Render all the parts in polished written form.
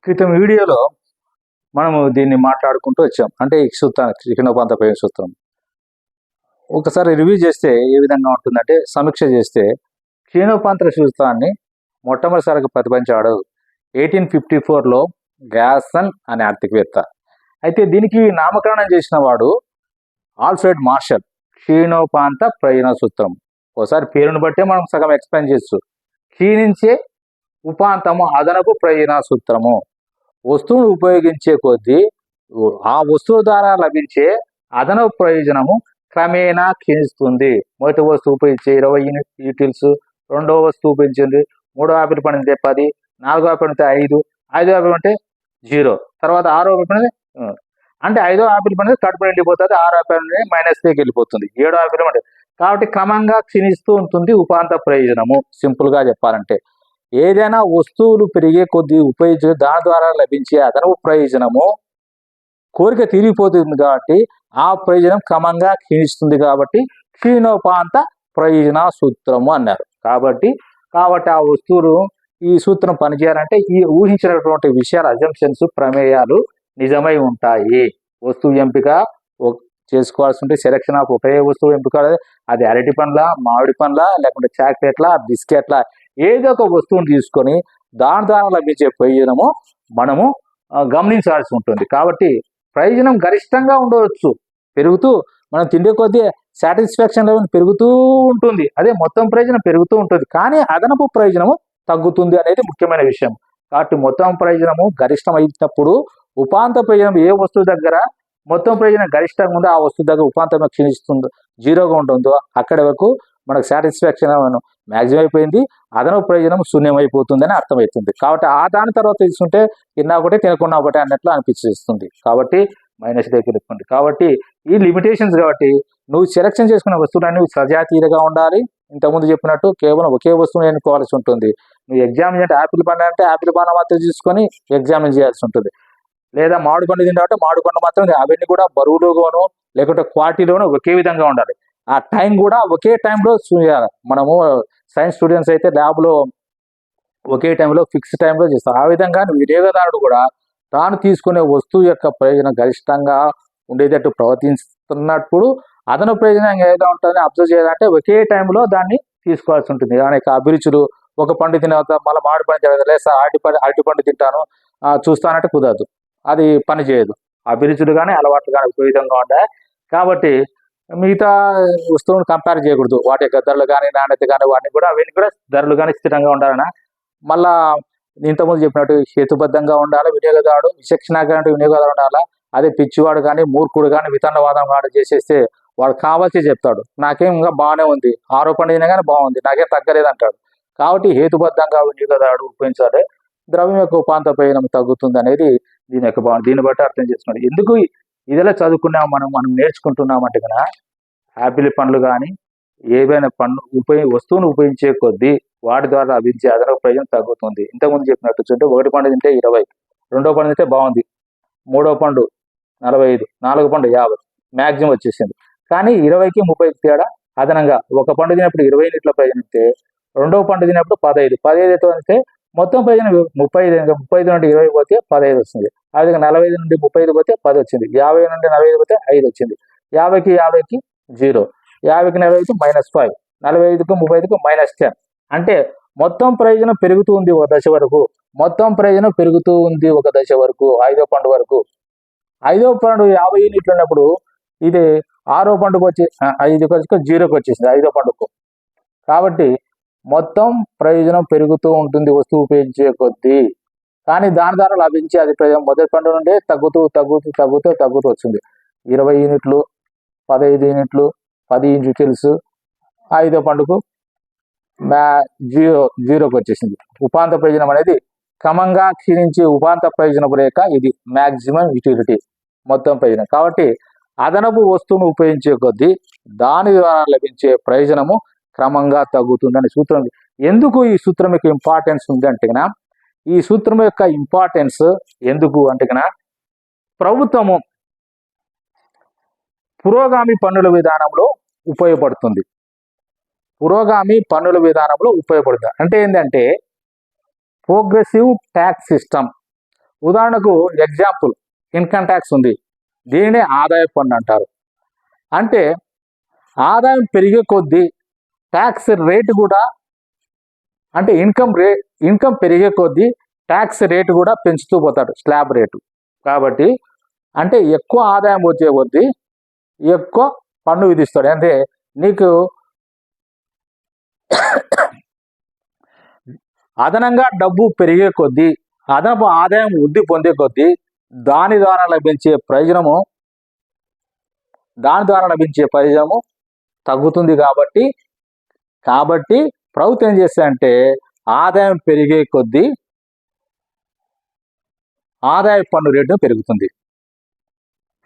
క్రితం వీడియోలో మనము దీన్ని మాట్లాడుకుంటూ వచ్చాం. అంటే ఈ సూత్రాన్ని క్షీణోపాంత ప్రయోజన సూత్రం ఒకసారి రివ్యూ చేస్తే ఏ విధంగా ఉంటుందంటే, సమీక్ష చేస్తే క్షీణోపాంత సూత్రాన్ని మొట్టమొదటిసారిగా ప్రతిపాదించాడు 1854లో గ్యాసన్ అనే ఆర్థికవేత్త. అయితే దీనికి నామకరణం చేసిన వాడు ఆల్ఫ్రెడ్ మార్షల్. క్షీణోపాంత ప్రయోజన సూత్రం ఒకసారి పేరును బట్టే మనం సగం ఎక్స్ప్లెయిన్ చేయొచ్చు. క్షీణించే ఉపాంతము అదనపు ప్రయోజన సూత్రము. వస్తువును ఉపయోగించే కొద్దీ ఆ వస్తువు ద్వారా లభించే అదనపు ప్రయోజనము క్రమేణా క్షీణిస్తుంది. మొదటి వస్తువు ఉపయోగించే 20 యూటిల్స్, రెండవ వస్తువు ఉపయోగించింది, మూడో ఆపిల్ పండితే 10, నాలుగో ఆపిల్ పండితే 5, ఐదో ఆపిల్ పండితే 0, తర్వాత ఆరో ఆపిల్ పండితే అంటే ఐదో ఆపిల్ పండితే కడుపు నిండిపోతుంది, ఆరో ఆపిల్ -3కి వెళ్ళిపోతుంది, ఏడో ఆపిల్ పండితే. కాబట్టి క్రమంగా క్షీణిస్తూ ఉంటుంది ఉపాంత ప్రయోజనము. సింపుల్ గా చెప్పాలంటే ఏదైనా వస్తువులు పెరిగే కొద్ది ఉపయోగించే దాని ద్వారా లభించే అదనపు ప్రయోజనము కోరిక తీరిపోతుంది కాబట్టి ఆ ప్రయోజనం క్రమంగా క్షీణిస్తుంది కాబట్టి క్షీణోపాంత ప్రయోజన సూత్రము అన్నారు. కాబట్టి ఆ వస్తువులు ఈ సూత్రం పనిచేయాలంటే ఈ ఊహించినటువంటి విషయాలు, అజంప్షన్స్, ప్రమేయాలు నిజమై ఉంటాయి. వస్తువు ఎంపిక చేసుకోవాల్సి ఉంటే సెలక్షన్ ఆఫ్ ఒకే వస్తువు ఎంపిక, అది అరటి పండ్ల, మామిడి పండ్ల, లేకుంటే చాక్లెట్ల, బిస్కెట్ల, ఏదో ఒక వస్తువును తీసుకొని దాని ద్వారా లభించే ప్రయోజనము మనము గమనించాల్సి ఉంటుంది. కాబట్టి ప్రయోజనం గరిష్టంగా ఉండవచ్చు, పెరుగుతూ మనం తిండే కొద్దీ సాటిస్ఫాక్షన్ లెవెల్ పెరుగుతూ ఉంటుంది, అదే మొత్తం ప్రయోజనం పెరుగుతూ ఉంటుంది, కానీ అదనపు ప్రయోజనము తగ్గుతుంది అనేది ముఖ్యమైన విషయం. కాబట్టి మొత్తం ప్రయోజనము గరిష్టం అయినప్పుడు ఉపాంత ప్రయోజనం ఏ వస్తువు దగ్గర మొత్తం ప్రయోజనం గరిష్టంగా ఉందో ఆ వస్తువు దగ్గర ఉపాంతం క్షీణిస్తుందో, జీరోగా ఉంటుందో అక్కడ వరకు మనకు సాటిస్ఫాక్షన్ మ్యాక్సిమం అయిపోయింది, అదనపు ప్రయోజనం శూన్యమైపోతుందని అర్థమవుతుంది. కాబట్టి ఆ దాని తర్వాత తీసుకుంటే తిన్నా ఒకటే తినకున్నా ఒకటే అన్నట్లు అనిపిస్తుంది. కాబట్టి మైనస్ దగ్గర పెట్టుకోండి. కాబట్టి ఈ లిమిటేషన్స్ కాబట్టి నువ్వు సెలెక్షన్ చేసుకున్న వస్తువులన్నీ సజాతీయంగా ఉండాలి. ఇంతకుముందు చెప్పినట్టు కేవలం ఒకే వస్తువుని ఎన్నుకోవాల్సి ఉంటుంది. నువ్వు ఎగ్జామ్ అంటే యాపిల్ పండు అంటే యాపిల్ పండు మాత్రం తీసుకొని ఎగ్జామిన్ చేయాల్సి ఉంటుంది. లేదా మామిడి పండు తింటే మామిడి పండు మాత్రం, అవన్నీ కూడా బరువులోగాను లేకుంటే క్వాలిటీలోనూ ఒకే విధంగా ఉండాలి. ఆ టైం కూడా ఒకే టైంలో చేయాలి. మనము సైన్స్ స్టూడెంట్స్ అయితే ల్యాబ్లో ఒకే టైంలో ఫిక్స్ టైంలో చేస్తాం. ఆ విధంగా వినియోగదారుడు కూడా తాను తీసుకునే వస్తువు యొక్క ప్రయోజనం గరిష్టంగా ఉండేటట్టు ప్రవర్తిస్తున్నప్పుడు అదన ప్రయోజనం ఏదో ఉంటుందని అబ్జర్వ్ చేయాలంటే ఒకే టైంలో దాన్ని తీసుకోవాల్సి ఉంటుంది. అనేక అభిరుచులు, ఒక పండు తిన మళ్ళీ మామిడి పండు లేదా అరటి పండు తింటాను చూస్తానంటే కుదరదు, అది పని చేయదు. అభిరుచులు కానీ అలవాట్లు కానీ ఒక విధంగా ఉంటాయి. కాబట్టి మిగతా వస్తువులను కంపేర్ చేయకూడదు. వాటి యొక్క ధరలు కానీ నాణ్యత కానీ అవన్నీ కూడా ధరలు కానీ స్థిరంగా ఉండాలన్నా మళ్ళా ఇంతకుముందు చెప్పినట్టు హేతుబద్ధంగా ఉండాలి. వినియోగదారుడు విచక్షణగా వినియోగదారుడు ఉండాలా. అదే పిచ్చివాడు కానీ మూర్ఖుడు కానీ వితన్నవాదం వాడు చేసేస్తే వాడు కావాల్సి చెప్తాడు, నాకేం ఇంకా బాగానే ఉంది, ఆరోపణ అయినా కానీ బాగుంది, నాకేం తగ్గలేదు అంటాడు. కాబట్టి హేతుబద్ధంగా వినియోగదారుడు ఉపయోగించాలి. ద్రవ్యం యొక్క ఉపాంత ప్రయోజనం తగ్గుతుంది అనేది దీన్ని బట్టి అర్థం చేసుకున్నాడు. ఎందుకు ఇదిలా చదువుకున్నాం, మనం నేర్చుకుంటున్నామంటే కనుక యాపిల్ పండ్లు కానీ ఏవైనా వస్తువును ఉపయోగించే కొద్దీ వాటి ద్వారా లభించే అదనపు ప్రయోజనం తగ్గుతుంది. ఇంతకుముందు చెప్పినట్టు చూస్తే ఒకటి పండు తింటే 20, రెండో పండు తింటే బాగుంది, మూడో పండు 45, నాలుగో పండు 50 మ్యాక్సిమం వచ్చేసింది. కానీ 20కి 30కి తేడా అదనంగా ఒక పండు తినప్పుడు 20 యూనిట్ల ప్రయోజనం అయితే రెండో పండు తినప్పుడు 15 అయితే మొత్తం ప్రయోజనం 35 నుండి 20 పోతే 15 వస్తుంది. అదే 45 నుండి 35 పోతే 10 వచ్చింది, 50 నుండి 45 పోతే 5 వచ్చింది, 50కి 0, 50కి 40కి -5, 45కి 35కి -10. అంటే మొత్తం ప్రయోజనం పెరుగుతూ ఉంది ఒక దశ వరకు, ఒక దశ వరకు, ఐదో పండు వరకు. ఐదో పండు 50 యూనిట్లు ఉన్నప్పుడు ఇది ఆరో పండుగ వచ్చి 0కి వచ్చేసింది ఐదో పండుగకు. కాబట్టి మొత్తం ప్రయోజనం పెరుగుతూ ఉంటుంది వస్తువు ఉపయోగించే కొద్దీ, కానీ దాని ద్వారా లభించే అది ప్రయోజనం మొదటి పండు నుండి తగ్గుతూ వచ్చింది. 20 యూనిట్లు, 15 యూనిట్లు, 10 యూనిట్స్, ఐదో పండుగకు 0కి వచ్చేసింది. ఉపాంత ప్రయోజనం అనేది క్రమంగా క్షీణించే ఉపాంత ప్రయోజనపు రేఖ. ఇది మ్యాక్సిమం యూటిలిటీ, మొత్తం ప్రయోజనం. కాబట్టి అదనపు వస్తువును ఉపయోగించే కొద్దీ దాని ద్వారా లభించే ప్రయోజనము క్రమంగా తగ్గుతుందని సూత్రం. ఎందుకు ఈ సూత్రం యొక్క ఇంపార్టెన్స్ ఉంది అంటే కన్నా, ఈ సూత్రం యొక్క ఇంపార్టెన్స్ ఎందుకు అంటే కన్నా, ప్రభుత్వము పురోగామి పన్నుల విధానంలో ఉపయోగపడుతుంది. అంటే ఏంటంటే ప్రోగ్రెసివ్ ట్యాక్స్ సిస్టమ్. ఉదాహరణకు ఎగ్జాంపుల్ ఇన్కమ్ ట్యాక్స్ ఉంది, దీనినే ఆదాయ పన్ను అంటారు. అంటే ఆదాయం పెరిగే కొద్దీ ట్యాక్స్ రేటు కూడా, అంటే ఇన్కమ్ పెరిగే కొద్దీ ట్యాక్స్ రేటు కూడా పెంచుతూ పోతాడు, స్లాబ్ రేటు. కాబట్టి అంటే ఎక్కువ ఆదాయం వచ్చే కొద్దీ ఎక్కువ పన్ను విధిస్తాడు. అంటే నీకు అదనంగా డబ్బు పెరిగే కొద్దీ, అదనపు ఆదాయం వృద్ధి పొందే కొద్దీ దాని ద్వారా లభించే ప్రయోజనము తగ్గుతుంది. కాబట్టి ప్రభుత్వం ఏం చేస్తాయంటే ఆదాయం పెరిగే కొద్దీ ఆదాయ పన్ను రేటు పెరుగుతుంది.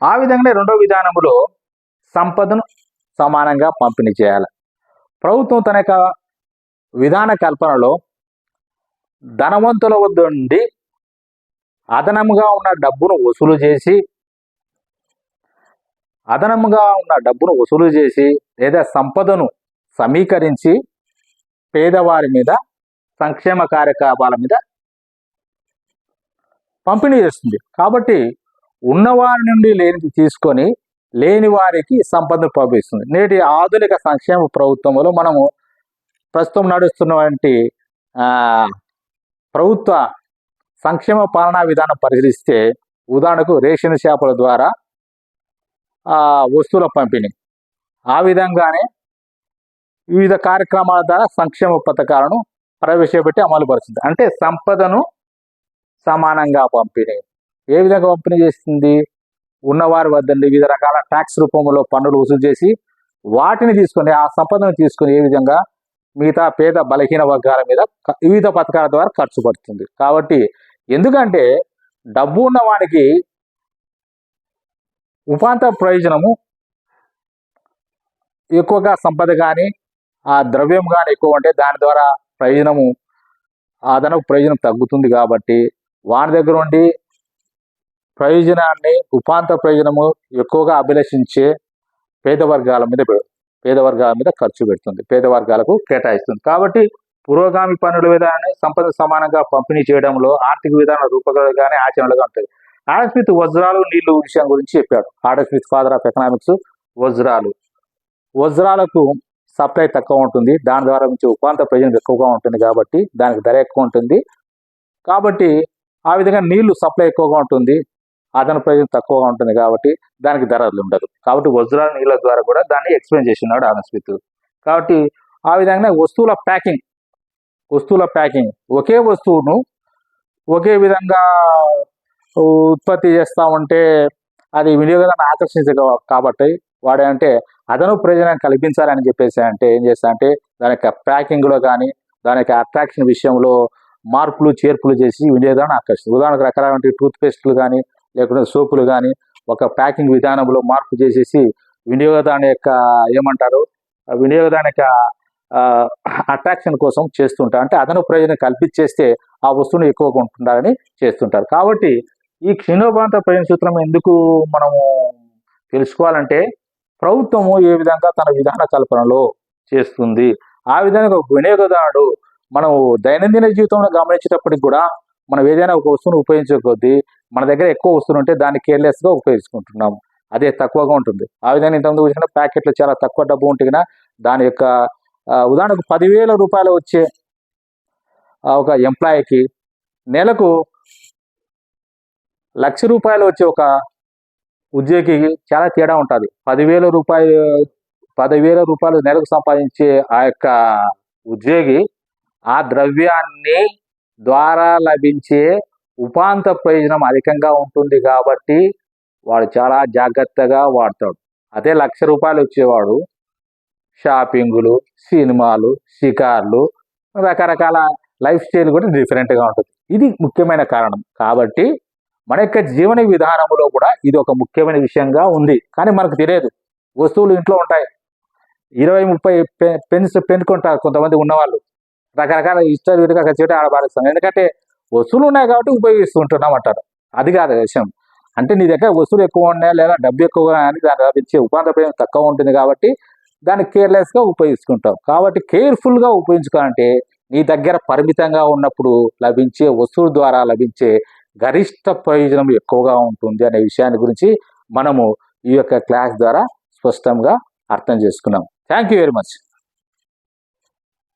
ఆ విధంగానే రెండో విధానంలో సంపదను సమానంగా పంపిణీ చేయాలి. ప్రభుత్వం తన యొక్క విధాన కల్పనలో ధనవంతుల వద్ద నుండి అదనంగా ఉన్న డబ్బును వసూలు చేసి లేదా సంపదను సమీకరించి పేదవారి మీద, సంక్షేమ కార్యకలాపాల మీద పంపిణీ చేస్తుంది. కాబట్టి ఉన్నవారి నుండి లేనిది తీసుకొని లేని వారికి సంపదను పంపిస్తుంది. నేటి ఆధునిక సంక్షేమ ప్రభుత్వంలో మనము ప్రస్తుతం నడుస్తున్నటువంటి ప్రభుత్వ సంక్షేమ పాలనా విధానం పరిశీలిస్తే, ఉదాహరణకు రేషన్ షాపుల ద్వారా వస్తువుల పంపిణీ, ఆ విధంగానే వివిధ కార్యక్రమాల ద్వారా సంక్షేమ పథకాలను ప్రవేశపెట్టి అమలు పరుస్తుంది. అంటే సంపదను సమానంగా పంపిణీ ఏ విధంగా పంపిణీ చేస్తుంది? ఉన్నవారి వద్ద వివిధ రకాల ట్యాక్స్ రూపంలో పన్నులు వసూలు చేసి వాటిని తీసుకొని, ఆ సంపదను తీసుకొని ఏ విధంగా మిగతా పేద బలహీన వర్గాల మీద వివిధ పథకాల ద్వారా ఖర్చు పడుతుంది. కాబట్టి ఎందుకంటే డబ్బు ఉన్న వానికి ఉపాంత ప్రయోజనము ఎక్కువగా, సంపద కానీ ఆ ద్రవ్యం కానీ ఎక్కువ ఉంటే దాని ద్వారా అదనపు ప్రయోజనం తగ్గుతుంది. కాబట్టి వాని దగ్గర ఉండి ప్రయోజనాన్ని, ఉపాంత ప్రయోజనము ఎక్కువగా అభిలషించే పేద వర్గాల మీద ఖర్చు పెడుతుంది, పేద వర్గాలకు కేటాయిస్తుంది. కాబట్టి పురోగామి పన్నుల విధానాన్ని సంపద సమానంగా పంపిణీ చేయడంలో ఆర్థిక విధాన రూపకల్పనగానే ఆచరణలుగా ఉంటుంది. ఆడమ్ స్మిత్ వజ్రాలు, నీళ్లు విషయం గురించి చెప్పాడు. Adam Smith, father of economics. వజ్రాలకు సప్లై తక్కువ ఉంటుంది, దాని ద్వారా నుంచి ఉపాంత ప్రయోజనం ఎక్కువగా ఉంటుంది, కాబట్టి దానికి ధర ఎక్కువ ఉంటుంది. కాబట్టి ఆ విధంగా నీళ్లు సప్లై ఎక్కువగా ఉంటుంది, అదన ప్రయోజనం తక్కువగా ఉంటుంది, కాబట్టి దానికి ధర ఉండదు. కాబట్టి వజ్రాల నీళ్ళ ద్వారా కూడా దాన్ని ఎక్స్ప్లెయిన్ చేసినాడు ఆడమ్ స్మిత్. కాబట్టి ఆ విధంగా వస్తువుల ప్యాకింగ్ ఒకే వస్తువును ఒకే విధంగా ఉత్పత్తి చేస్తూ ఉంటే అది వినియోగదారుని ఆకర్షించదు. కాబట్టి వాడంటే అదనపు ప్రయోజనం కల్పించాలని చెప్పేసి అంటే ఏం చేస్తారంటే దాని యొక్క ప్యాకింగ్లో కానీ, దాని యొక్క అట్రాక్షన్ విషయంలో మార్పులు చేర్పులు చేసి వినియోగదారుని ఆకర్షిస్తుంది. ఉదాహరణకు రకరకాల టూత్పేస్ట్లు కానీ, లేకుంటే సోపులు కానీ ఒక ప్యాకింగ్ విధానంలో మార్పు చేసేసి వినియోగదారుని యొక్క వినియోగదారుని యొక్క అట్రాక్షన్ కోసం చేస్తుంటారు. అంటే అదనపు ప్రయోజనం కల్పించేస్తే ఆ వస్తువును ఎక్కువ కొంటుంటారని చేస్తుంటారు. కాబట్టి ఈ క్షీణోపాంత ప్రయోజన సూత్రం ఎందుకు మనము తెలుసుకోవాలంటే, ప్రభుత్వము ఏ విధంగా తన విధాన కల్పనలో చేస్తుంది, ఆ విధంగా ఒక వినియోగదారుడు మనం దైనందిన జీవితంలో గమనించేటప్పటికి కూడా మనం ఏదైనా ఒక వస్తువును ఉపయోగించే కొద్దీ మన దగ్గర ఎక్కువ వస్తువులు ఉంటే దాన్ని కేర్లెస్గా ఉపయోగించుకుంటున్నాము, అదే తక్కువగా ఉంటుంది. ఆ విధంగా ఇంతకుముందు చూసిన ప్యాకెట్లు చాలా తక్కువ డబ్బు ఉంటే దాని యొక్క ఉదాహరణకు 10,000 రూపాయలు వచ్చే ఒక ఎంప్లాయీకి నెలకు 1,00,000 రూపాయలు వచ్చే ఒక ఉద్యోగికి చాలా తేడా ఉంటుంది. 10,000 రూపాయలు నెలకు సంపాదించే ఆ యొక్క ఉద్యోగి ఆ ద్రవ్యాన్ని ద్వారా లభించే ఉపాంత ప్రయోజనం అధికంగా ఉంటుంది, కాబట్టి వాడు చాలా జాగ్రత్తగా వాడతాడు. అదే 1,00,000 రూపాయలు వచ్చేవాడు షాపింగులు, సినిమాలు, షికార్లు, రకరకాల లైఫ్ స్టైల్ కూడా డిఫరెంట్గా ఉంటుంది. ఇది ముఖ్యమైన కారణం. కాబట్టి మన యొక్క జీవన విధానంలో కూడా ఇది ఒక ముఖ్యమైన విషయంగా ఉంది, కానీ మనకు తెలియదు. వస్తువులు ఇంట్లో ఉంటాయి, 20-30 పెన్ కొంటారు కొంతమంది ఉన్నవాళ్ళు, రకరకాల ఇష్టాలు విధంగా ఖర్చు ఆడబారుస్తాం. ఎందుకంటే వస్తువులు ఉన్నాయి కాబట్టి ఉపయోగిస్తుంటున్నాం అంటారు. అది కాదు విషయం. అంటే నీ దగ్గర వస్తువులు ఎక్కువ ఉన్నాయా లేదా డబ్బు ఎక్కువగా అని దాని లభించే ఉపాంత ప్రయోజనం తక్కువ ఉంటుంది, కాబట్టి దాన్ని కేర్లెస్గా ఉపయోగించుకుంటాం. కాబట్టి కేర్ఫుల్గా ఉపయోగించుకోవాలంటే నీ దగ్గర పరిమితంగా ఉన్నప్పుడు లభించే వస్తువుల ద్వారా లభించే గరిష్ట ప్రయోజనం ఎక్కువగా ఉంటుంది అనే విషయాన్ని గురించి మనము ఈ యొక్క క్లాస్ ద్వారా స్పష్టంగా అర్థం చేసుకున్నాం. Thank you very much.